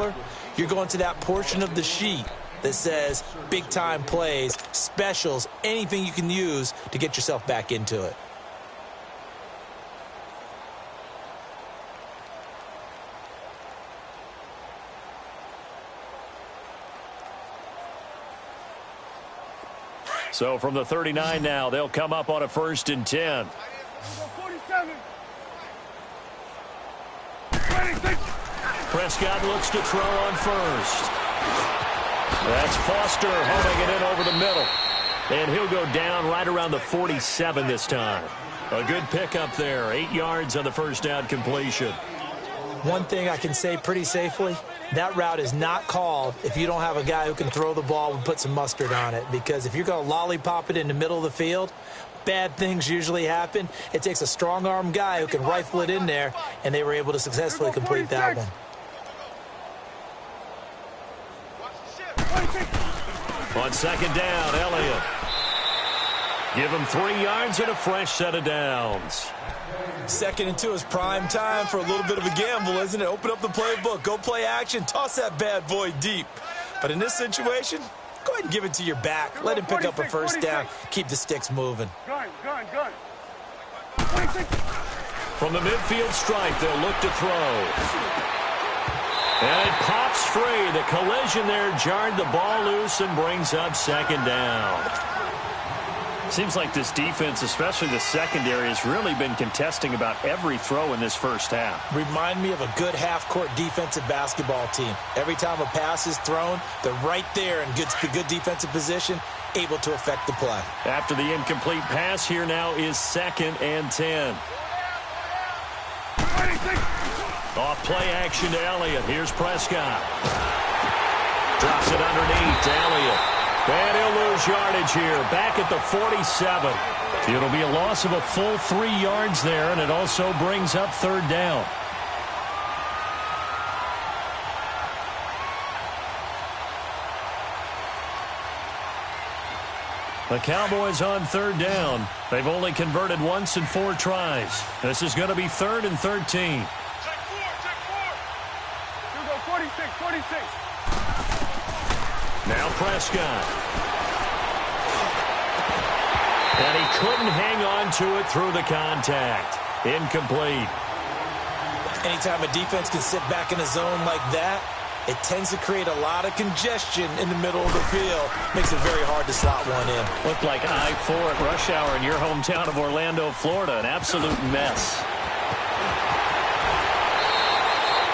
caller, you're going to that portion of the sheet that says big-time plays, specials, anything you can use to get yourself back into it. So from the 39 now, they'll come up on a 1st and 10. Prescott looks to throw on first. That's Foster homing it in over the middle. And he'll go down right around the 47 this time. A good pickup there. 8 yards on the first down completion. One thing I can say pretty safely, that route is not called if you don't have a guy who can throw the ball and put some mustard on it. Because if you're going to lollipop it in the middle of the field, bad things usually happen. It takes a strong-arm guy who can rifle it in there, and they were able to successfully complete that one. On 2nd down, Elliott. Give him 3 yards and a fresh set of downs. 2nd and 2 is prime time for a little bit of a gamble, isn't it? Open up the playbook, go play action, toss that bad boy deep. But in this situation, go ahead and give it to your back. Let him pick up a first down. Keep the sticks moving. Gun. From the midfield stripe, they'll look to throw. And it pops free. The collision there jarred the ball loose and brings up 2nd down. Seems like this defense, especially the secondary, has really been contesting about every throw in this first half. Remind me of a good half-court defensive basketball team. Every time a pass is thrown, they're right there in good defensive position, able to affect the play. After the incomplete pass, here now is 2nd and 10. Off play action to Elliott. Here's Prescott. Drops it underneath to Elliott. And he'll lose yardage here. Back at the 47. It'll be a loss of a full 3 yards there, and it also brings up 3rd down. The Cowboys on 3rd down. They've only converted once in 4 tries. This is going to be 3rd and 13. Check 4. You go 46. Now Prescott. And he couldn't hang on to it through the contact. Incomplete. Anytime a defense can sit back in a zone like that, it tends to create a lot of congestion in the middle of the field. Makes it very hard to slot one in. Looked like I-4 at rush hour in your hometown of Orlando, Florida. An absolute mess.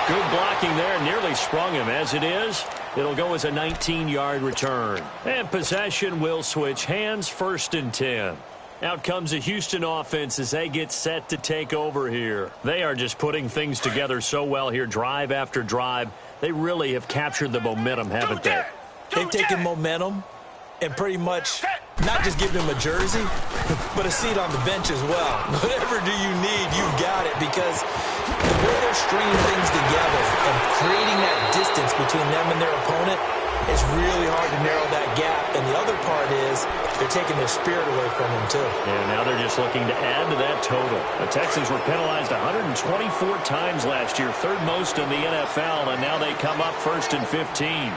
Good blocking there. Nearly sprung him. As it is, it'll go as a 19-yard return. And possession will switch hands. 1st and 10. Out comes the Houston offense as they get set to take over here. They are just putting things together so well here, drive after drive. They really have captured the momentum, haven't they? They've taken momentum and pretty much not just given him a jersey, but a seat on the bench as well. Whatever do you need, you've got it, because the way they're stringing things together and creating that distance between them and their opponent, it's really hard to narrow that gap. And the other part is they're taking their spirit away from them, too. And now they're just looking to add to that total. The Texans were penalized 124 times last year, 3rd most in the NFL, and now they come up 1st and 15.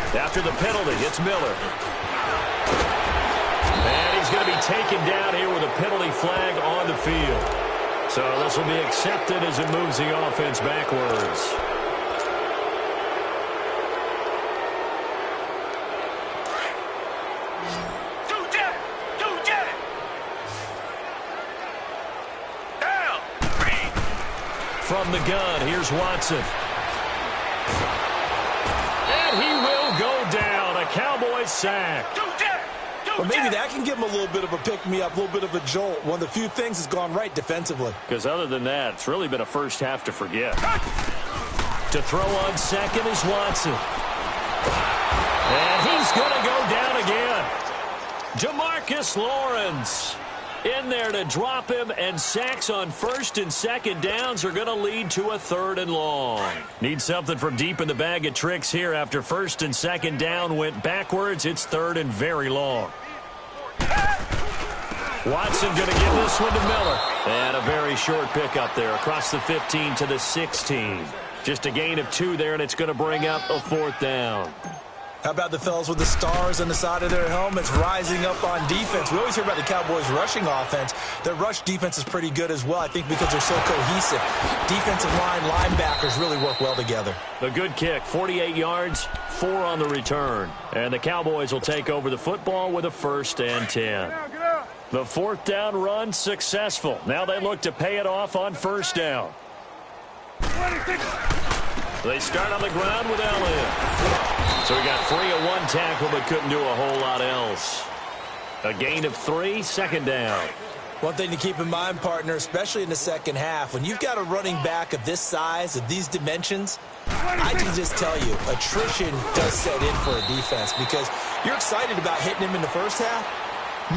After the penalty, it's Miller. And he's going to be taken down here with a penalty flag on the field. So this will be accepted as it moves the offense backwards. From the gun, here's Watson. And he will go down. A Cowboys sack. Or maybe that can give him a little bit of a pick-me-up, a little bit of a jolt. One of the few things that's gone right defensively. Because other than that, it's really been a first half to forget. To throw on 2nd is Watson. And he's going to go down again. DeMarcus Lawrence in there to drop him, and sacks on 1st and 2nd downs are going to lead to a 3rd and long. Need something from deep in the bag of tricks here. After 1st and 2nd down went backwards, it's 3rd and very long. Watson going to give this one to Miller. And a very short pickup there across the 15 to the 16. Just a gain of 2 there, and it's going to bring up a 4th down. How about the fellas with the stars on the side of their helmets rising up on defense? We always hear about the Cowboys' rushing offense. Their rush defense is pretty good as well, I think, because they're so cohesive. Defensive line, linebackers really work well together. A good kick, 48 yards, 4 on the return. And the Cowboys will take over the football with a 1st and 10. The 4th down run successful. Now they look to pay it off on 1st down. 26. They start on the ground with Elliott. So he got free of 1 tackle but couldn't do a whole lot else. A gain of 3, 2nd down. One thing to keep in mind, partner, especially in the second half, when you've got a running back of this size, of these dimensions, I can just tell you, attrition does set in for a defense because you're excited about hitting him in the first half.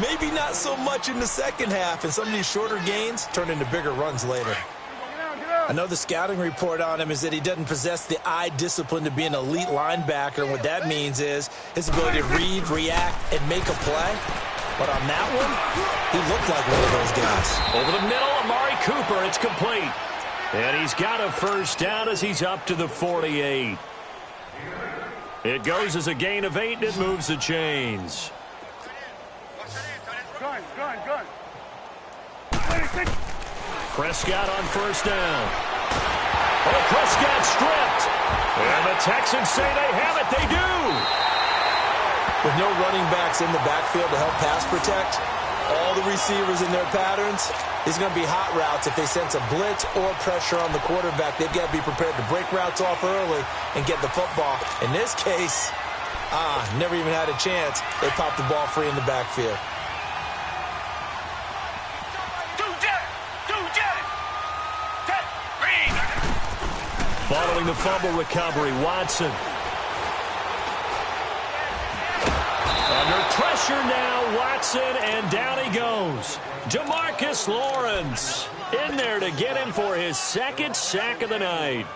Maybe not so much in the second half, and some of these shorter gains turn into bigger runs later. I know the scouting report on him is that he doesn't possess the eye discipline to be an elite linebacker. And what that means is his ability to read, react, and make a play. But on that one, he looked like one of those guys. Over the middle, Amari Cooper, it's complete. And he's got a 1st down as he's up to the 48. It goes as a gain of 8, and it moves the chains. Gun. 26. Prescott on 1st down. Oh, Prescott stripped. And the Texans say they have it. They do. With no running backs in the backfield to help pass protect, all the receivers in their patterns, these are going to be hot routes. If they sense a blitz or pressure on the quarterback, they've got to be prepared to break routes off early and get the football. In this case, never even had a chance. They popped the ball free in the backfield. Following the fumble recovery, Watson. Under pressure now, Watson, and down he goes. DeMarcus Lawrence in there to get him for his 2nd sack of the night.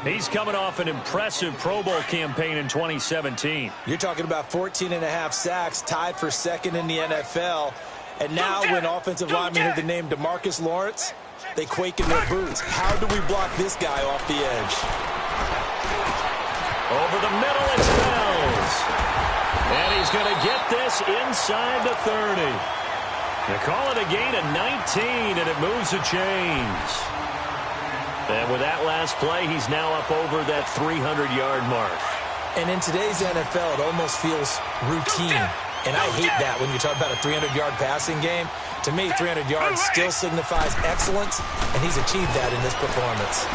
He's coming off an impressive Pro Bowl campaign in 2017. You're talking about 14.5 sacks, tied for 2nd in the NFL. And now when offensive linemen hear the name DeMarcus Lawrence, they quake in their boots. How do we block this guy off the edge? Over the middle, it's Fells. And he's going to get this inside the 30. They call it a gain of 19, and it moves the chains. And with that last play, he's now up over that 300-yard mark. And in today's NFL, it almost feels routine. And I hate that when you talk about a 300-yard passing game. To me, 300 yards still signifies excellence, and he's achieved that in this performance.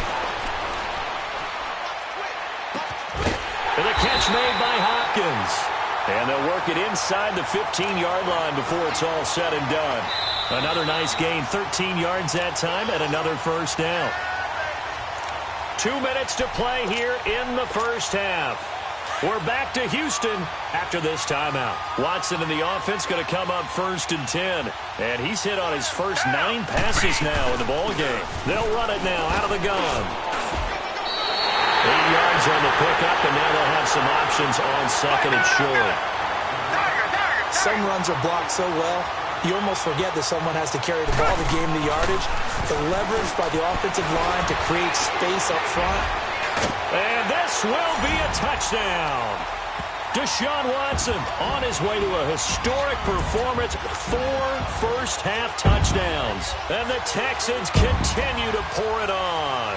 And a catch made by Hopkins. And they'll work it inside the 15-yard line before it's all said and done. Another nice gain, 13 yards that time, and another 1st down. 2 minutes to play here in the first half. We're back to Houston after this timeout. Watson in the offense going to come up 1st and 10. And he's hit on his first 9 passes now in the ball game. They'll run it now out of the gun. 8 yards on the pickup, and now they'll have some options on 2nd and short. Some runs are blocked so well, you almost forget that someone has to carry the ball to gain the yardage. The leverage by the offensive line to create space up front. And this will be a touchdown. Deshaun Watson on his way to a historic performance, 4 first-half touchdowns. And the Texans continue to pour it on.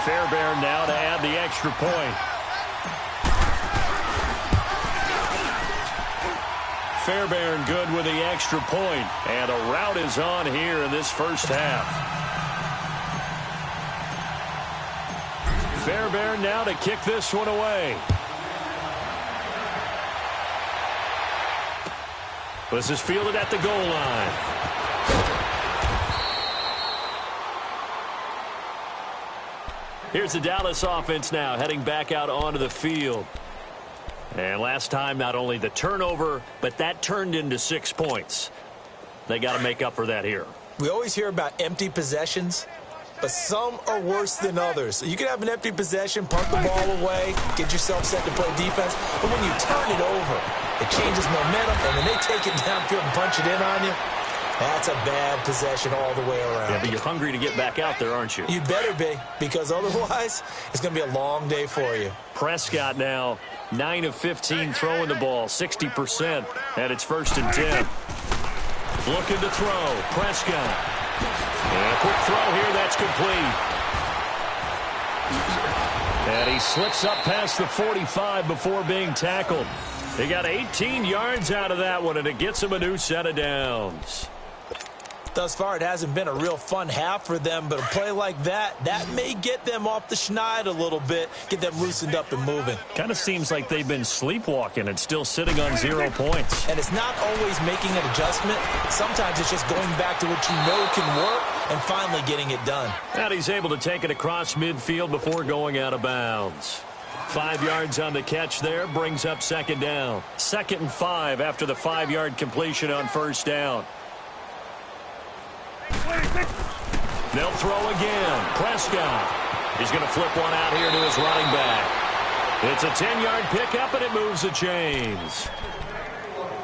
Fairbairn now to add the extra point. Fairbairn good with the extra point. And a rout is on here in this first half. Fairbairn now to kick this one away. This is fielded at the goal line. Here's the Dallas offense now heading back out onto the field. And last time, not only the turnover, but that turned into 6 points. They got to make up for that here. We always hear about empty possessions, but some are worse than others. You can have an empty possession, punt the ball away, get yourself set to play defense, but when you turn it over, It changes momentum, and when they take it downfield and punch it in on you, that's a bad possession all the way around. Yeah, but you're hungry to get back out there, aren't you? You better be, because otherwise it's going to be a long day for you. Prescott now 9 of 15 throwing the ball, 60%, and it's 1st and 10. Looking to throw, Prescott. And a quick throw here, that's complete. And he slips up past the 45 before being tackled. He got 18 yards out of that one, and it gets him a new set of downs. Thus far, it hasn't been a real fun half for them, but a play like that may get them off the schneid a little bit, get them loosened up and moving. Kind of seems like they've been sleepwalking and still sitting on 0 points. And it's not always making an adjustment. Sometimes it's just going back to what you know can work and finally getting it done. And he's able to take it across midfield before going out of bounds. 5 yards on the catch there, brings up 2nd down. 2nd and 5 after the 5-yard completion on 1st down. They'll throw again. Prescott. He's going to flip one out here to his running back. It's a 10-yard pickup, and it moves the chains.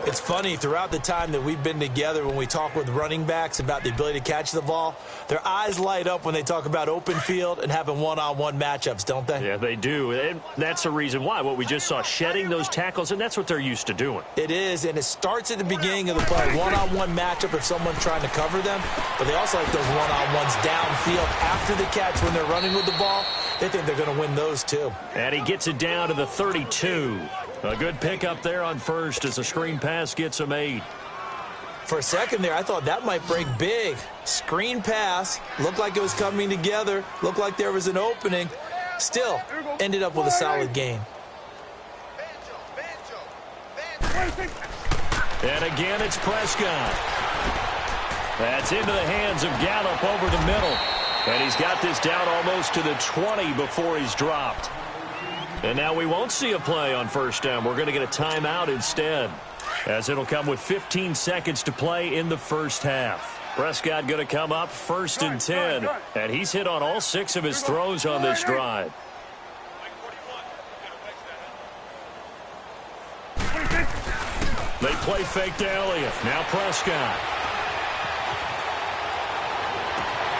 It's funny, throughout the time that we've been together, when we talk with running backs about the ability to catch the ball, their eyes light up when they talk about open field and having one-on-one matchups, don't they? Yeah, they do. And that's the reason why. What we just saw, shedding those tackles, and that's what they're used to doing. It is, and it starts at the beginning of the play. One-on-one matchup if someone's trying to cover them, but they also like those one-on-ones downfield after the catch when they're running with the ball. They think they're going to win those, too. And he gets it down to the 32. A good pickup there on 1st as the screen pass gets him 8. For a second there, I thought that might break big. Screen pass, looked like it was coming together, looked like there was an opening. Still, ended up with a solid gain. And again, it's Prescott. That's into the hands of Gallup over the middle. And he's got this down almost to the 20 before he's dropped. And now we won't see a play on 1st down. We're going to get a timeout instead, as it'll come with 15 seconds to play in the 1st half. Prescott going to come up 1st and 10, and he's hit on all 6 of his throws on this drive. They play fake to Elliott. Now Prescott.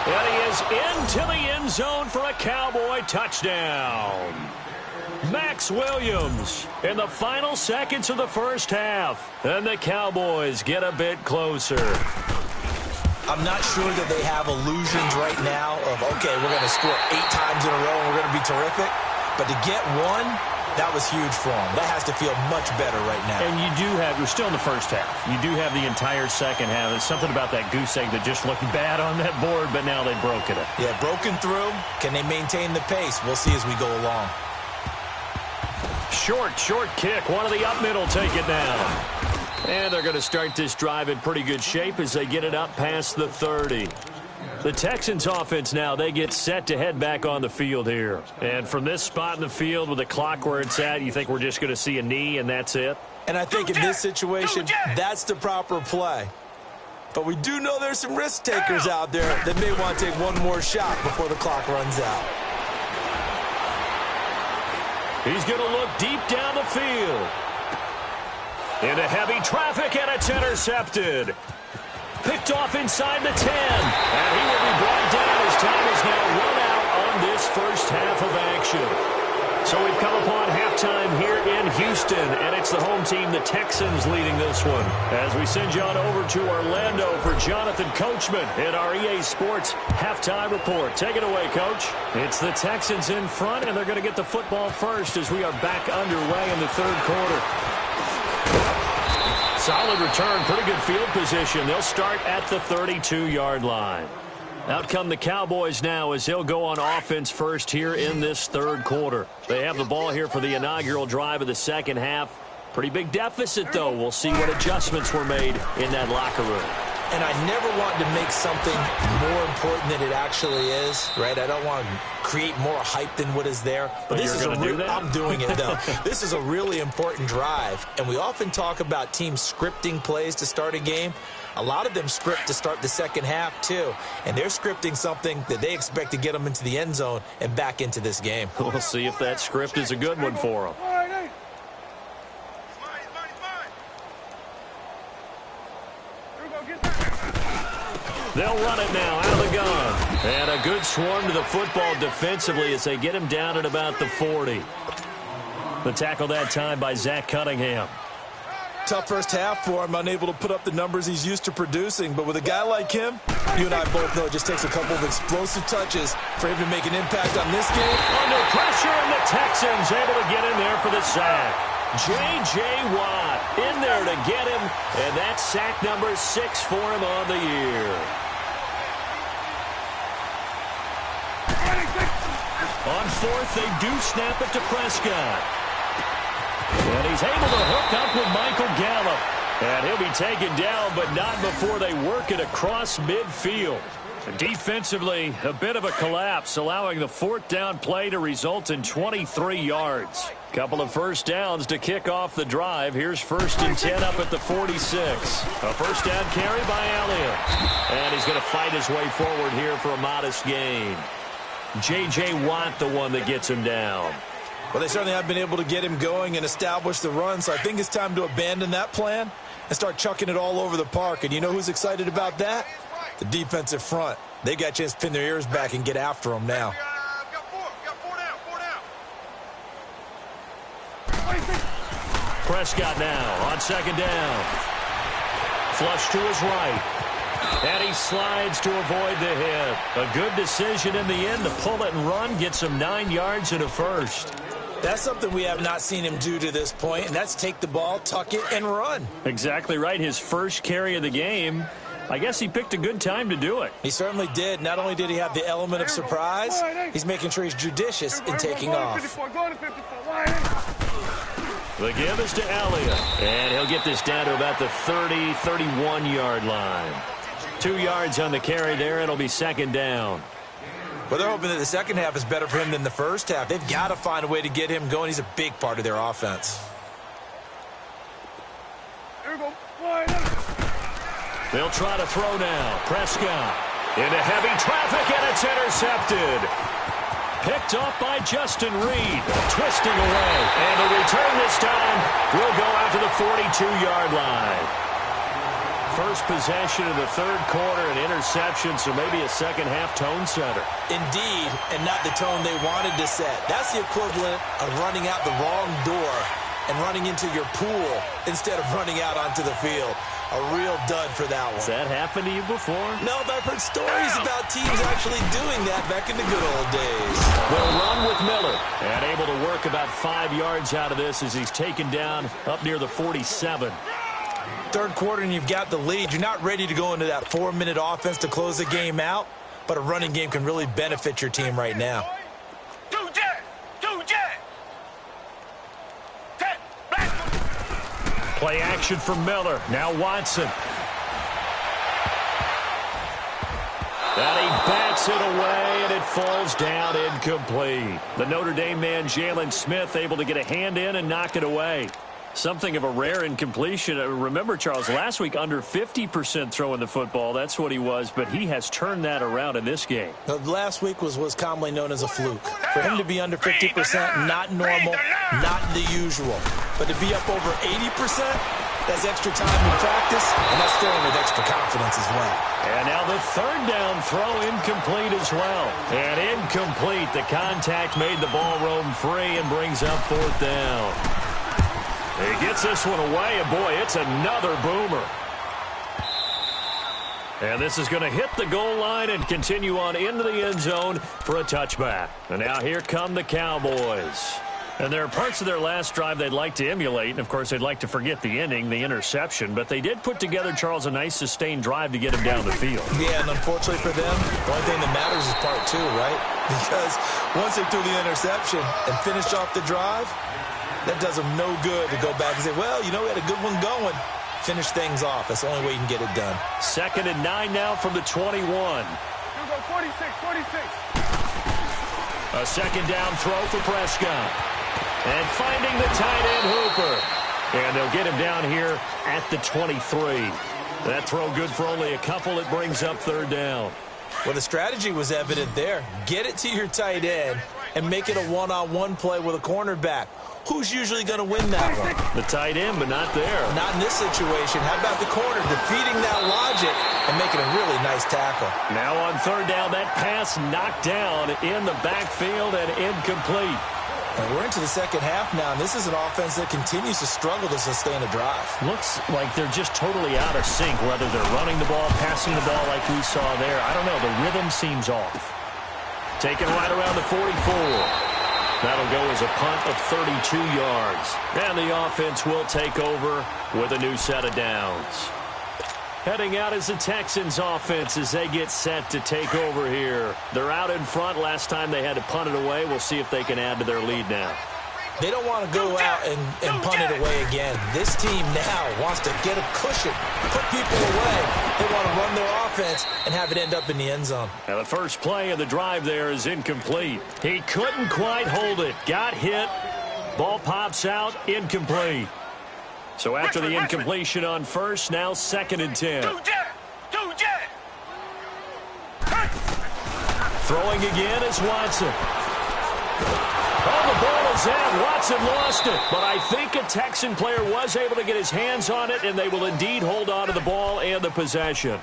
And he is into the end zone for a Cowboy touchdown. Max Williams in the final seconds of the 1st half. And the Cowboys get a bit closer. I'm not sure that they have illusions right now of, okay, we're going to score 8 times in a row and we're going to be terrific. But to get one, that was huge for them. That has to feel much better right now. And we're still in the 1st half. You do have the entire 2nd half. There's something about that goose egg that just looked bad on that board, but now they've broken it. Yeah, broken through. Can they maintain the pace? We'll see as we go along. Short kick. One of the up middle take it down. And they're going to start this drive in pretty good shape as they get it up past the 30. The Texans offense now, they get set to head back on the field here. And from this spot in the field with the clock where it's at, you think we're just going to see a knee and that's it? And I think in this situation, that's the proper play. But we do know there's some risk takers out there that may want to take one more shot before the clock runs out. He's going to look deep down the field. Into heavy traffic, and it's intercepted. Picked off inside the 10. And he will be brought down as time is now run out on this 1st half of action. So we've come upon halftime here in Houston, and it's the home team, the Texans, leading this one. As we send you on over to Orlando for Jonathan Coachman in our EA Sports halftime report. Take it away, Coach. It's the Texans in front, and they're going to get the football first as we are back underway in the 3rd quarter. Solid return, pretty good field position. They'll start at the 32-yard line. Out come the Cowboys now as they'll go on offense first here in this 3rd quarter. They have the ball here for the inaugural drive of the 2nd half. Pretty big deficit, though. We'll see what adjustments were made in that locker room. And I never want to make something more important than it actually is, right? I don't want to create more hype than what is there. But this is I'm doing it, though. This is a really important drive. And we often talk about teams scripting plays to start a game. A lot of them script to start the 2nd half, too. And they're scripting something that they expect to get them into the end zone and back into this game. We'll see if that script is a good one for them. They'll run it now out of the gun. And a good swarm to the football defensively as they get him down at about the 40. The tackle that time by Zach Cunningham. Tough first half for him, unable to put up the numbers he's used to producing. But with a guy like him, you and I both know it just takes a couple of explosive touches for him to make an impact on this game. Under pressure, and the Texans able to get in there for the sack. J.J. Watt in there to get him, and that's sack number 6 for him on the year. On fourth, they do snap it to Prescott. And he's able to hook up with Michael Gallup. And he'll be taken down, but not before they work it across midfield. Defensively, a bit of a collapse, allowing the fourth down play to result in 23 yards. Couple of first downs to kick off the drive. Here's 1st and 10 up at the 46. A first down carry by Elliott. And he's going to fight his way forward here for a modest gain. J.J. Watt, the one that gets him down. Well, they certainly have been able to get him going and establish the run, so I think it's time to abandon that plan and start chucking it all over the park. And you know who's excited about that? The defensive front. They got a chance to pin their ears back and get after him now. Prescott now on 2nd down. Flush to his right. And he slides to avoid the hit. A good decision in the end to pull it and run. Gets him 9 yards and a first. That's something we have not seen him do to this point, and that's take the ball, tuck it, and run. Exactly right. His first carry of the game. I guess he picked a good time to do it. He certainly did. Not only did he have the element of surprise, he's making sure he's judicious in taking off. The give is to Elliott. And he'll get this down to about the 30, 31-yard line. 2 yards on the carry there. It'll be 2nd down. Well, they're hoping that the second half is better for him than the first half. They've got to find a way to get him going. He's a big part of their offense. They'll try to throw now. Prescott into heavy traffic, and it's intercepted. Picked off by Justin Reed. Twisting away. And the return this time will go out to the 42-yard line. First possession of the third quarter, an interception, so maybe a second-half tone setter. Indeed, and not the tone they wanted to set. That's the equivalent of running out the wrong door and running into your pool instead of running out onto the field. A real dud for that one. Has that happened to you before? No, but I've heard stories about teams actually doing that back in the good old days. They'll run with Miller. And able to work about 5 yards out of this as he's taken down up near the 47. Third quarter and you've got the lead. You're not ready to go into that 4-minute offense to close the game out, but a running game can really benefit your team right now. Play action for Miller. Now Watson. And he bats it away, and it falls down incomplete. The Notre Dame man, Jalen Smith, able to get a hand in and knock it away. Something of a rare incompletion. Remember, Charles, last week under 50% throwing the football. That's what he was, but he has turned that around in this game. Last week was commonly known as a fluke. For him to be under 50%, not normal, not the usual. But to be up over 80%, that's extra time in practice, and that's throwing with extra confidence as well. And now the third down throw incomplete as well. And incomplete. The contact made the ball roam free and brings up 4th down. He gets this one away, and boy, it's another boomer. And this is going to hit the goal line and continue on into the end zone for a touchback. And now here come the Cowboys. And there are parts of their last drive they'd like to emulate, and of course they'd like to forget the ending, the interception. But they did put together, Charles, a nice sustained drive to get him down the field. Yeah, and unfortunately for them, the only thing that matters is part 2, right? Because once they threw the interception and finished off the drive, that does them no good to go back and say, well, you know, we had a good one going. Finish things off. That's the only way you can get it done. 2nd and 9 now from the 21. 46. A second down throw for Prescott. And finding the tight end Hooper. And they'll get him down here at the 23. That throw good for only a couple. It brings up 3rd down. Well, the strategy was evident there. Get it to your tight end and make it a one-on-one play with a cornerback. Who's usually going to win that one? The tight end, but not there. Not in this situation. How about the corner defeating that logic and making a really nice tackle? Now on third down, that pass knocked down in the backfield and incomplete. And we're into the second half now, and this is an offense that continues to struggle to sustain a drive. Looks like they're just totally out of sync, whether they're running the ball, passing the ball like we saw there. I don't know. The rhythm seems off. Taken right around the 44. That'll go as a punt of 32 yards. And the offense will take over with a new set of downs. Heading out is the Texans offense as they get set to take over here. They're out in front. Last time they had to punt it away. We'll see if they can add to their lead now. They don't want to go out and punt it away again. This team now wants to get a cushion, put people away. They want to run their offense and have it end up in the end zone. Now the first play of the drive there is incomplete. He couldn't quite hold it. Got hit. Ball pops out. Incomplete. So after the incompletion on first, now 2nd and 10. Throwing again is Watson. Oh, the ball is out. Watson lost it. But I think a Texan player was able to get his hands on it, and they will indeed hold on to the ball and the possession.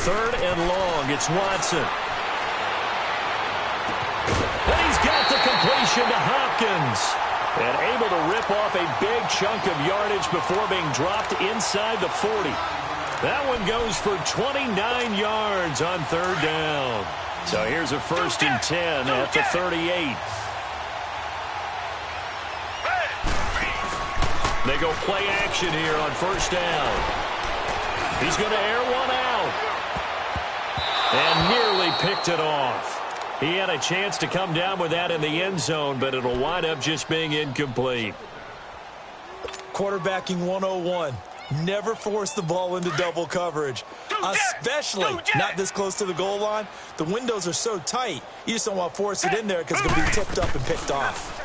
Third and long. It's Watson. And he's got the completion to Hopkins. And able to rip off a big chunk of yardage before being dropped inside the 40. That one goes for 29 yards on third down. So here's a 1st and 10 at the 38. They go play action here on first down. He's going to air one out. And nearly picked it off. He had a chance to come down with that in the end zone, but it'll wind up just being incomplete. Quarterbacking 101. Never force the ball into double coverage, especially not this close to the goal line. The windows are so tight, you just don't want to force it in there because it's going to be tipped up and picked off.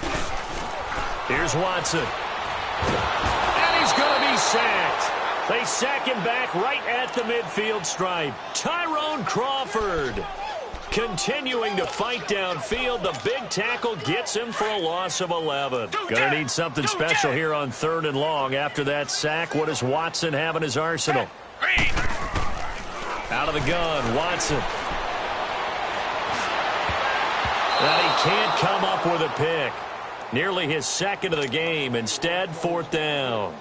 Here's Watson. And he's going to be sacked. They sack him back right at the midfield stripe. Tyrone Crawford continuing to fight downfield. The big tackle gets him for a loss of 11. Going to need something special here on third and long. After that sack, what does Watson have in his arsenal? Out of the gun, Watson. And he can't come up with a pick. Nearly his 2nd of the game. Instead, 4th down.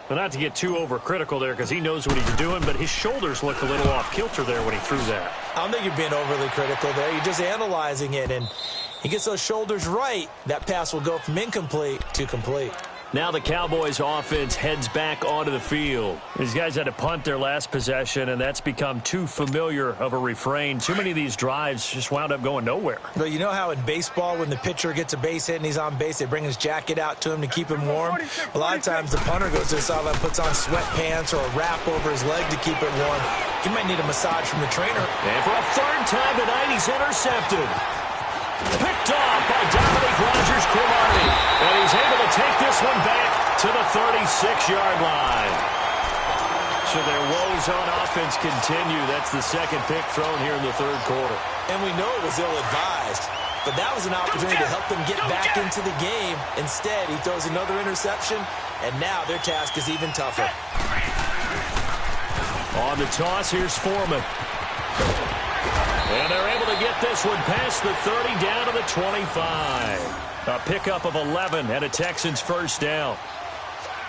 Well, not to get too overcritical there because he knows what he's doing, but his shoulders look a little off kilter there when he threw that. I don't think you're being overly critical there. You're just analyzing it, and he gets those shoulders right. That pass will go from incomplete to complete. Now the Cowboys offense heads back onto the field. These guys had to punt their last possession, and that's become too familiar of a refrain. Too many of these drives just wound up going nowhere. But you know how in baseball when the pitcher gets a base hit and he's on base, they bring his jacket out to him to keep him warm? A lot of times the punter goes to the sideline, puts on sweatpants or a wrap over his leg to keep it warm. He might need a massage from the trainer. And for a 3rd time tonight, he's intercepted. Picked off by Dominique Rodgers-Cromartie. And he's able to take this one back to the 36-yard line. So their woes on offense continue. That's the 2nd pick thrown here in the 3rd quarter. And we know it was ill-advised, but that was an opportunity to help them get back into the game. Instead, he throws another interception, and now their task is even tougher. On the toss, here's Foreman. And they're able to get this one past the 30 down to the 25. A pickup of 11 and a Texans 1st down.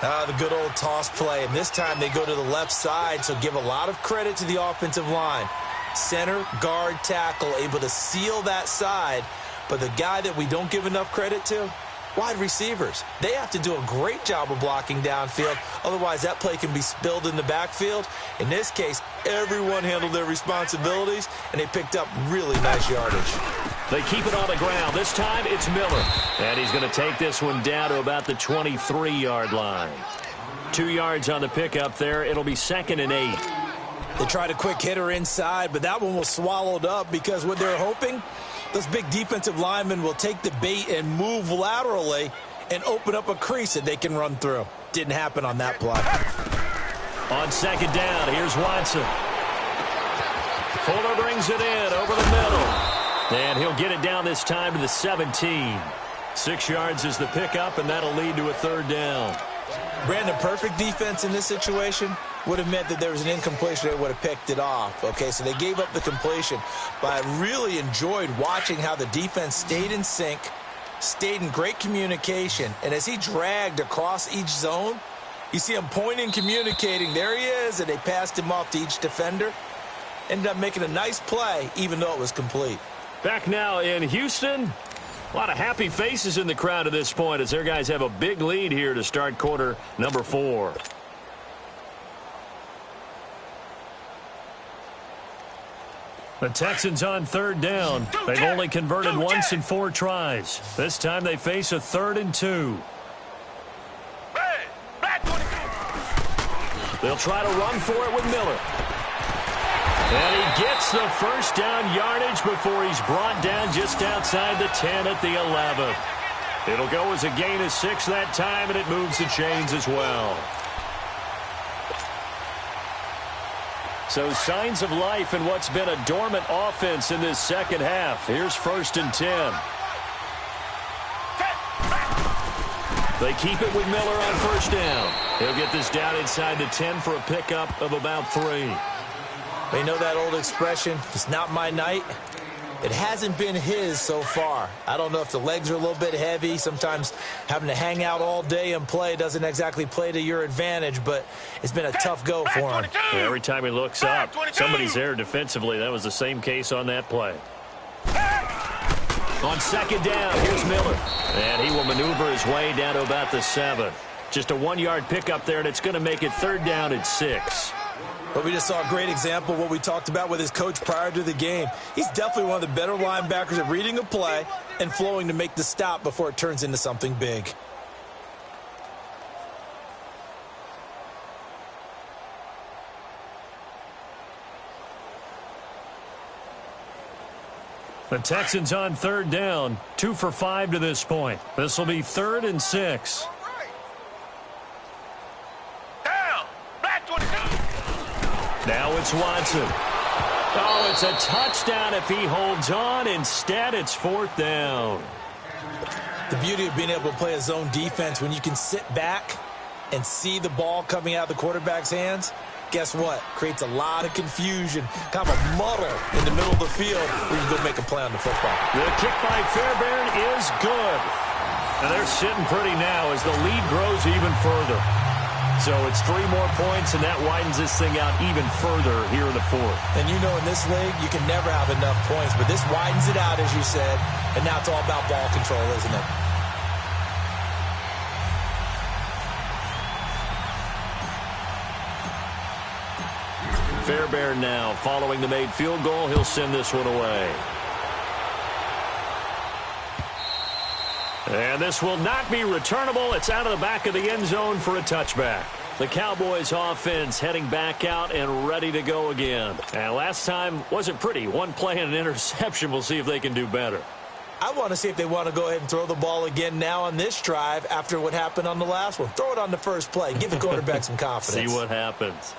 The good old toss play, and this time they go to the left side, so give a lot of credit to the offensive line. Center, guard, tackle, able to seal that side, but the guy that we don't give enough credit to, wide receivers. They have to do a great job of blocking downfield, otherwise that play can be spilled in the backfield. In this case, everyone handled their responsibilities, and they picked up really nice yardage. They keep it on the ground. This time it's Miller. And he's going to take this one down to about the 23-yard line. 2 yards on the pickup there. It'll be 2nd and 8. They tried a quick hitter inside, but that one was swallowed up because what they're hoping Those big defensive linemen will take the bait and move laterally and open up a crease that they can run through. Didn't happen on that play. On second down, here's Watson. Fuller brings it in over the middle. And he'll get it down this time to the 17. 6 yards is the pickup, and that'll lead to a third down. Brandon, perfect defense in this situation would have meant that there was an incompletion. They would have picked it off. Okay, so they gave up the completion. But I really enjoyed watching how the defense stayed in sync, stayed in great communication. And as he dragged across each zone, you see him pointing, communicating. There he is, and they passed him off to each defender. Ended up making a nice play, even though it was complete. Back now in Houston. A lot of happy faces in the crowd at this point as their guys have a big lead here to start quarter number 4. The Texans on third down. They've only converted once in 4 tries. This time they face a 3rd and 2. They'll try to run for it with Miller. And he gets the first down yardage before he's brought down just outside the 10 at the 11. It'll go as a gain of 6 that time, and it moves the chains as well. So signs of life in what's been a dormant offense in this second half. Here's 1st and 10. They keep it with Miller on first down. He'll get this down inside the 10 for a pickup of about 3. They know that old expression, it's not my night. It hasn't been his so far. I don't know if the legs are a little bit heavy. Sometimes having to hang out all day and play doesn't exactly play to your advantage, but it's been a tough go for him. Yeah, every time he looks up, somebody's there defensively. That was the same case on that play. On second down, here's Miller. And he will maneuver his way down to about the 7. Just a 1-yard pickup there, and it's going to make it 3rd down at 6. But we just saw a great example of what we talked about with his coach prior to the game. He's definitely one of the better linebackers at reading a play and flowing to make the stop before it turns into something big. The Texans on third down, 2 for 5 to this point. This will be 3rd and 6. Now it's Watson. Oh, it's a touchdown if he holds on. Instead, it's 4th down. The beauty of being able to play a zone defense when you can sit back and see the ball coming out of the quarterback's hands, guess what? Creates a lot of confusion, kind of a muddle in the middle of the field where you go make a play on the football. The kick by Fairbairn is good. And they're sitting pretty now as the lead grows even further. So it's 3 more points, and that widens this thing out even further here in the 4th. And you know in this league, you can never have enough points, but this widens it out, as you said, and now it's all about ball control, isn't it? Fairbairn now following the made field goal. He'll send this one away. And this will not be returnable. It's out of the back of the end zone for a touchback. The Cowboys offense heading back out and ready to go again. And last time wasn't pretty. 1 play and an interception. We'll see if they can do better. I want to see if they want to go ahead and throw the ball again now on this drive after what happened on the last one. Throw it on the first play. Give the quarterback some confidence. See what happens.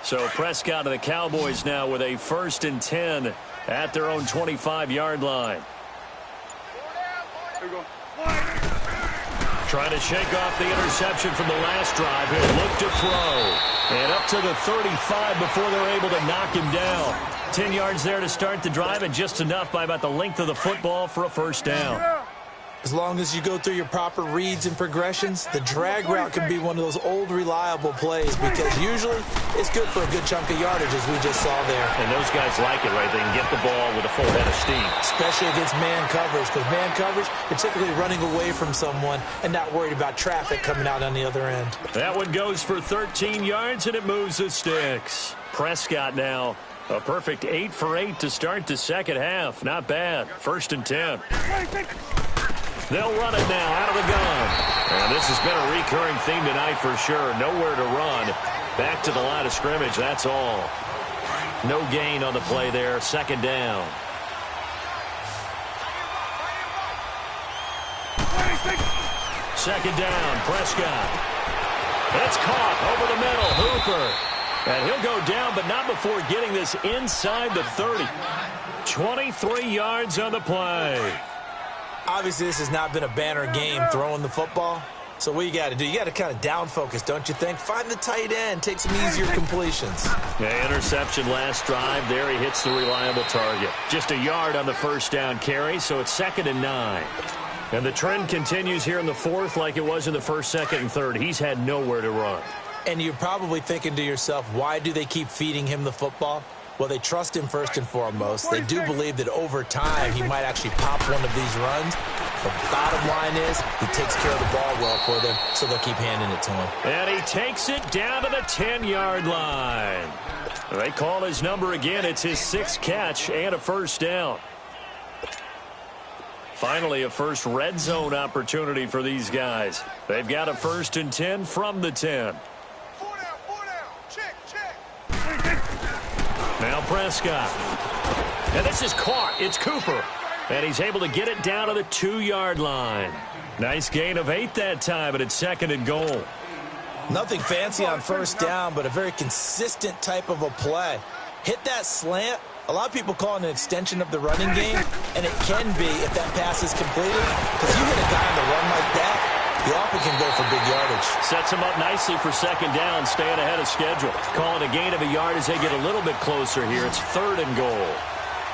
So Prescott and the Cowboys now with a 1st and 10 at their own 25-yard line. Trying to shake off the interception from the last drive. He'll look to throw. And up to the 35 before they're able to knock him down. 10 yards there to start the drive, and just enough by about the length of the football for a 1st down. As long as you go through your proper reads and progressions, the drag route can be one of those old reliable plays because usually it's good for a good chunk of yardage, as we just saw there. And those guys like it, right? They can get the ball with a full head of steam. Especially against man coverage, because man coverage, you're typically running away from someone and not worried about traffic coming out on the other end. That one goes for 13 yards, and it moves the sticks. Prescott now, a perfect 8 for 8 to start the second half. Not bad. 1st and 10. They'll run it now out of the gun. And this has been a recurring theme tonight for sure. Nowhere to run. Back to the line of scrimmage, that's all. No gain on the play there, second down. Second down, Prescott. It's caught over the middle, Hooper. And he'll go down, but not before getting this inside the 30. 23 yards on the play. Obviously, this has not been a banner game throwing the football. So what you got to do, you got to kind of down focus, don't you think? Find the tight end, take some easier completions. Yeah, interception last drive. There he hits the reliable target. Just a yard on the first down carry, so it's 2nd and 9. And the trend continues here in the fourth like it was in the first, second, and third. He's had nowhere to run. And you're probably thinking to yourself, why do they keep feeding him the football? Well, they trust him first and foremost. They do believe that over time he might actually pop one of these runs. But the bottom line is he takes care of the ball well for them, so they'll keep handing it to him. And he takes it down to the 10-yard line. They call his number again. It's his 6th catch and a first down. Finally, a first red zone opportunity for these guys. They've got a 1st and 10 from the 10. Now Prescott. And this is caught. It's Cooper. And he's able to get it down to the 2-yard line. Nice gain of 8 that time, but it's 2nd and goal. Nothing fancy on first down, but a very consistent type of a play. Hit that slant. A lot of people call it an extension of the running game, and it can be if that pass is completed, because you hit a guy on the run like that, he often can go for big yardage. Sets him up nicely for 2nd down, staying ahead of schedule. Call it a gain of a yard as they get a little bit closer here. It's 3rd and goal.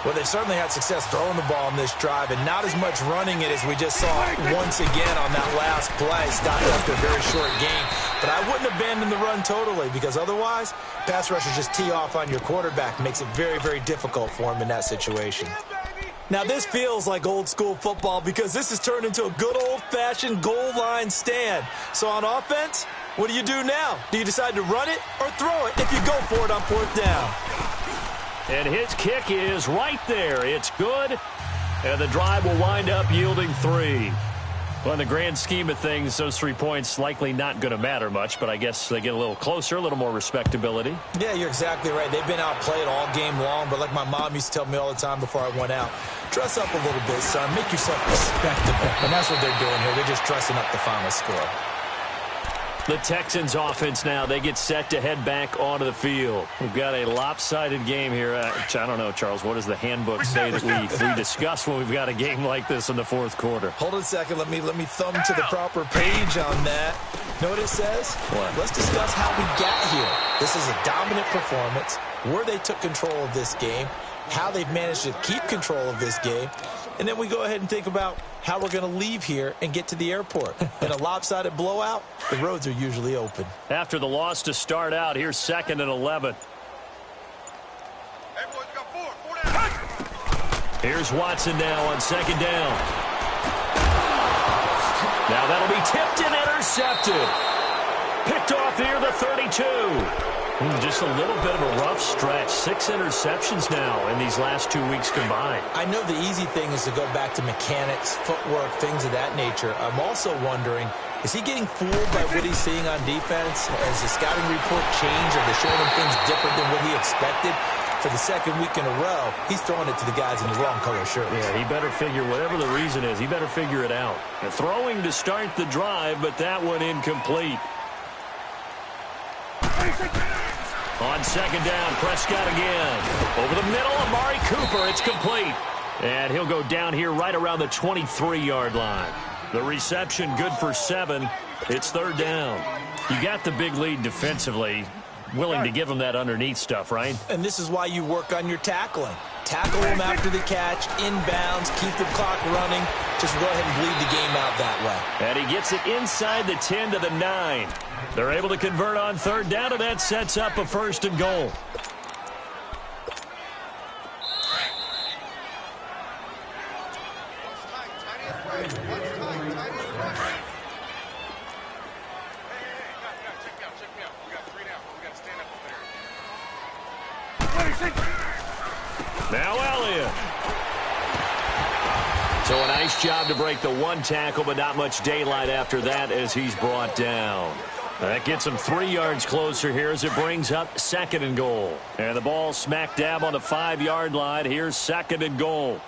Well, they certainly had success throwing the ball in this drive, and not as much running it as we just saw once again on that last play, stopped after a very short game. But I wouldn't abandon the run totally, because otherwise, pass rushers just tee off on your quarterback. Makes it very, very difficult for him in that situation. Now, this feels like old-school football because this has turned into a good old-fashioned goal line stand. So on offense, what do you do now? Do you decide to run it or throw it if you go for it on 4th down? And his kick is right there. It's good. And the drive will wind up yielding 3. Well, in the grand scheme of things, those 3 points likely not going to matter much, but I guess they get a little closer, a little more respectability. Yeah, you're exactly right. They've been outplayed all game long, but like my mom used to tell me all the time before I went out, dress up a little bit, son. Make yourself respectable. And that's what they're doing here. They're just dressing up the final score. The Texans offense now, they get set to head back onto the field. We've got a lopsided game here. I don't know, Charles, what does the handbook say that we discuss when we've got a game like this in the fourth quarter? Hold on a second. Let me thumb to the proper page on that. Know what it says? What? Let's discuss how we got here. This is a dominant performance, where they took control of this game, how they've managed to keep control of this game, and then we go ahead and think about how we're going to leave here and get to the airport. In a lopsided blowout, the roads are usually open. After the loss to start out, here's 2nd and 11. Here's Watson now on 2nd down. Now that'll be tipped and intercepted. Picked off near the 32. Just a little bit of a rough stretch. 6 interceptions now in these last 2 weeks combined. I know the easy thing is to go back to mechanics, footwork, things of that nature. I'm also wondering, is he getting fooled by what he's seeing on defense? Has the scouting report changed? Are they showing him things different than what he expected? For the 2nd week in a row, he's throwing it to the guys in the wrong color shirts. Yeah, he better figure, whatever the reason is, he better figure it out. And throwing to start the drive, but that one incomplete. On 2nd down, Prescott again. Over the middle, Amari Cooper. It's complete. And he'll go down here right around the 23-yard line. The reception good for 7. It's 3rd down. You got the big lead defensively. Willing to give them that underneath stuff, right? And this is why you work on your tackling. Tackle them after the catch, inbounds, keep the clock running. Just go ahead and bleed the game out that way. And he gets it inside the 10 to the 9. They're able to convert on 3rd down, and that sets up a 1st and goal. Now Elliott. So a nice job to break the 1 tackle, but not much daylight after that as he's brought down. That gets him 3 yards closer here as it brings up 2nd and goal. And the ball smack dab on the 5-yard line. Here's 2nd and goal.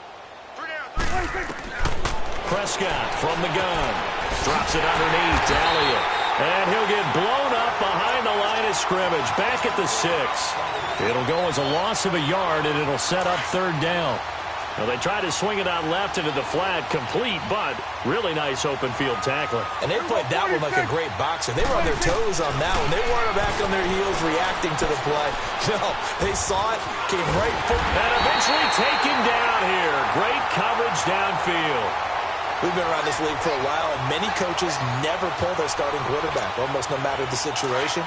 Prescott from the gun. Drops it underneath to Elliott. And he'll get blown up behind the line of scrimmage. Back at the 6. It'll go as a loss of a yard, and it'll set up 3rd down. Well, they tried to swing it out left into the flat, complete, but really nice open field tackling. And they played that one like a great boxer. They were on their toes on that one. They weren't back on their heels reacting to the play. No, they saw it, came right forward. And eventually taken down here. Great coverage downfield. We've been around this league for a while, and many coaches never pull their starting quarterback, almost no matter the situation.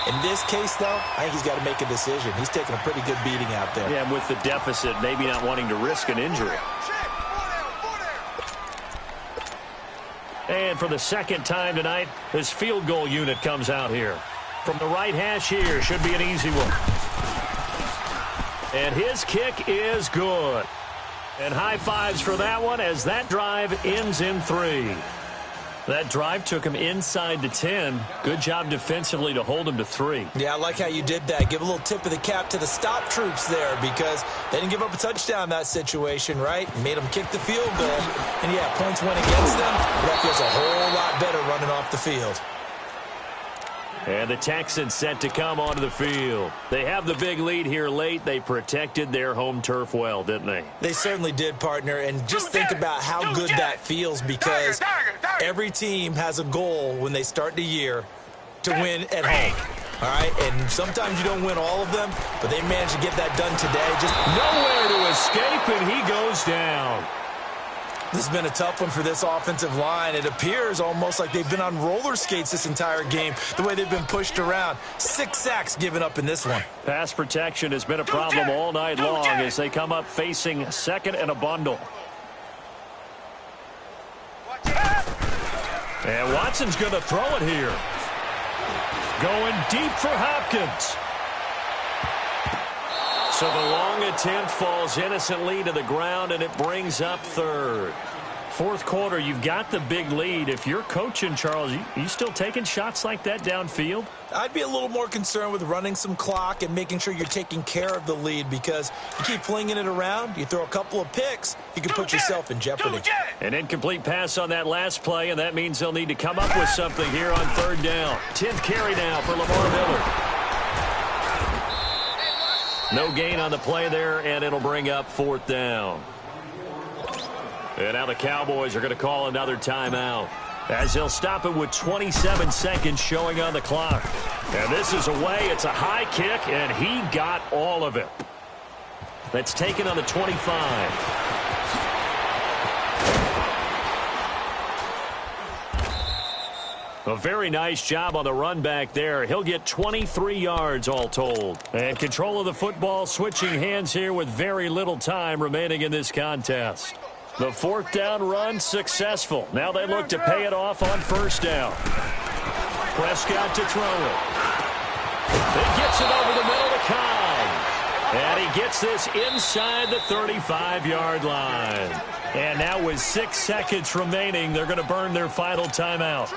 In this case, though, I think he's got to make a decision. He's taking a pretty good beating out there. Yeah, and with the deficit, maybe not wanting to risk an injury. And for the 2nd time tonight, this field goal unit comes out here. From the right hash here, should be an easy one. And his kick is good. And high fives for that one as that drive ends in 3. That drive took him inside the 10. Good job defensively to hold him to 3. Yeah, I like how you did that. Give a little tip of the cap to the stop troops there because they didn't give up a touchdown in that situation, right? Made them kick the field goal. And, yeah, points went against them. But that feels a whole lot better running off the field. And the Texans set to come onto the field. They have the big lead here late. They protected their home turf well, didn't they? They certainly did, partner. And just think about how good that feels because every team has a goal when they start the year to win at home. All right, and sometimes you don't win all of them, but they managed to get that done today. Just nowhere to escape, and he goes down. This has been a tough one for this offensive line. It appears almost like they've been on roller skates this entire game, the way they've been pushed around. 6 sacks given up in this one. Pass protection has been a problem all night long as they come up facing 2nd and a bundle. And Watson's going to throw it here. Going deep for Hopkins. So the long attempt falls innocently to the ground, and it brings up 3rd. 4th quarter, you've got the big lead. If you're coaching, Charles, you still taking shots like that downfield? I'd be a little more concerned with running some clock and making sure you're taking care of the lead because you keep flinging it around, you throw a couple of picks, you can put yourself in jeopardy. An incomplete pass on that last play, and that means they'll need to come up with something here on 3rd down. 10th carry now for Lamar Miller. No gain on the play there, and it'll bring up 4th down. And now the Cowboys are going to call another timeout as they'll stop it with 27 seconds showing on the clock. And this is away. It's a high kick, and he got all of it. That's taken on the 25. A very nice job on the run back there. He'll get 23 yards all told. And control of the football switching hands here with very little time remaining in this contest. The 4th down run successful. Now they look to pay it off on 1st down. Prescott to throw it. He gets it over the middle to Cobb. And he gets this inside the 35-yard line. And now with 6 seconds remaining, they're going to burn their final timeout.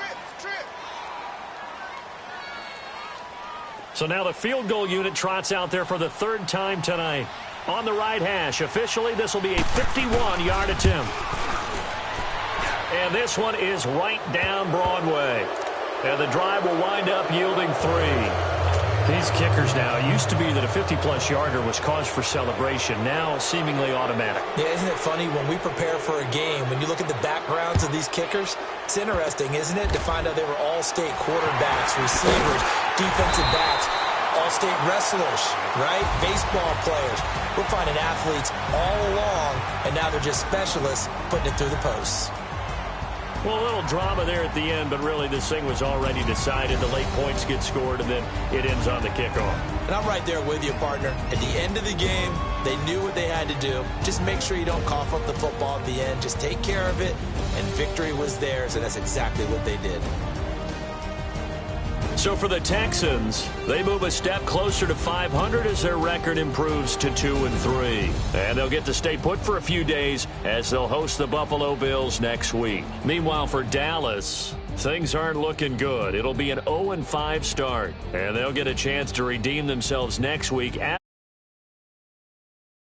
So now the field goal unit trots out there for the 3rd time tonight. On the right hash, officially this will be a 51-yard attempt. And this one is right down Broadway. And the drive will wind up yielding 3. These kickers now, it used to be that a 50-plus yarder was cause for celebration. Now seemingly automatic. Yeah, isn't it funny when we prepare for a game, when you look at the backgrounds of these kickers, it's interesting, isn't it, to find out they were all-state quarterbacks, receivers, defensive backs, all-state wrestlers, right? Baseball players. We're finding athletes all along, and now they're just specialists putting it through the posts. Well, a little drama there at the end, but really this thing was already decided. The late points get scored, and then it ends on the kickoff. And I'm right there with you, partner. At the end of the game, they knew what they had to do. Just make sure you don't cough up the football at the end. Just take care of it, and victory was theirs, and that's exactly what they did. So for the Texans, they move a step closer to 500 as their record improves to 2-3. And they'll get to stay put for a few days as they'll host the Buffalo Bills next week. Meanwhile, for Dallas, Things aren't looking good. It'll be an 0-5 start, and they'll get a chance to redeem themselves next week.